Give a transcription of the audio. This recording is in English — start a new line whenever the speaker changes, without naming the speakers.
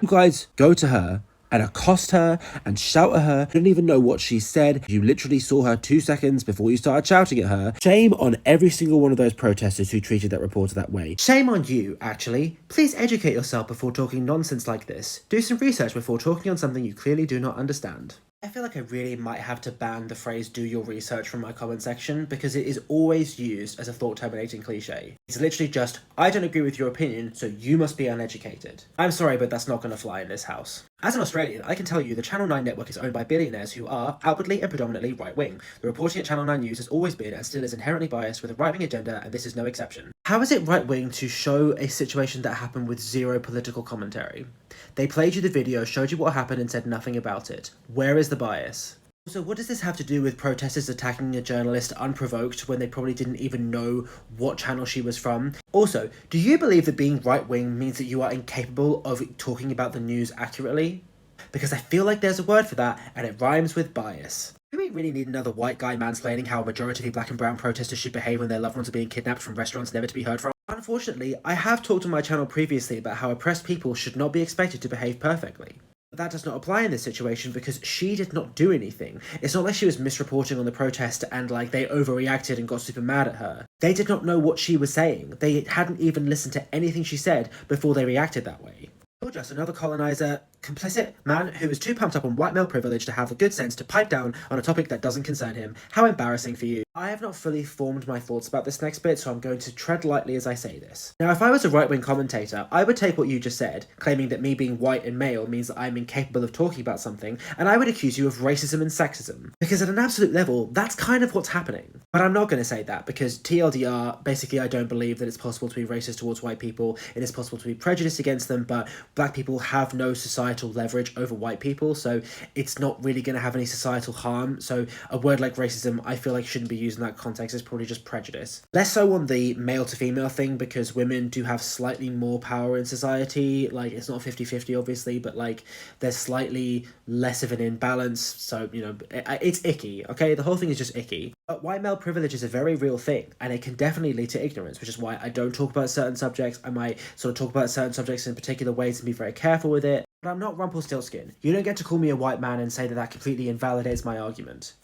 You guys go to her and accost her and shout at her. You don't even know what she said. You literally saw her 2 seconds before you started shouting at her. Shame on every single one of those protesters who treated that reporter that way. Shame on you, actually. Please educate yourself before talking nonsense like this. Do some research before talking on something you clearly do not understand. I feel like I really might have to ban the phrase "do your research" from my comment section because it is always used as a thought-terminating cliche. It's literally just, I don't agree with your opinion, so you must be uneducated. I'm sorry, but that's not going to fly in this house. As an Australian, I can tell you the Channel 9 network is owned by billionaires who are, outwardly and predominantly, right-wing. The reporting at Channel 9 News has always been and still is inherently biased with a right-wing agenda, and this is no exception. How is it right-wing to show a situation that happened with zero political commentary? They played you the video, showed you what happened, and said nothing about it. Where is the bias? Also, what does this have to do with protesters attacking a journalist unprovoked when they probably didn't even know what channel she was from? Also, do you believe that being right-wing means that you are incapable of talking about the news accurately? Because I feel like there's a word for that, and it rhymes with bias. Do we really need another white guy mansplaining how a majority of black and brown protesters should behave when their loved ones are being kidnapped from restaurants never to be heard from? Unfortunately, I have talked on my channel previously about how oppressed people should not be expected to behave perfectly. But that does not apply in this situation because she did not do anything. It's not like she was misreporting on the protest and like they overreacted and got super mad at her. They did not know what she was saying. They hadn't even listened to anything she said before they reacted that way. You're just another colonizer, complicit man who is too pumped up on white male privilege to have the good sense to pipe down on a topic that doesn't concern him. How embarrassing for you. I have not fully formed my thoughts about this next bit, so I'm going to tread lightly as I say this. Now, if I was a right-wing commentator, I would take what you just said, claiming that me being white and male means that I'm incapable of talking about something, and I would accuse you of racism and sexism. Because at an absolute level, that's kind of what's happening. But I'm not going to say that, because TLDR, basically I don't believe that it's possible to be racist towards white people, it is possible to be prejudiced against them, but black people have no societal leverage over white people, so it's not really going to have any societal harm, so a word like racism I feel like shouldn't be used in that context. It's probably just prejudice. Less so on the male to female thing because women do have slightly more power in society, like it's not 50-50 obviously, but like there's slightly less of an imbalance, so you know, it's icky, okay? The whole thing is just icky. But white male privilege is a very real thing and it can definitely lead to ignorance, which is why I don't talk about certain subjects. I might sort of talk about certain subjects in particular ways and be very careful with it. But I'm not Rumpelstiltskin. You don't get to call me a white man and say that that completely invalidates my argument.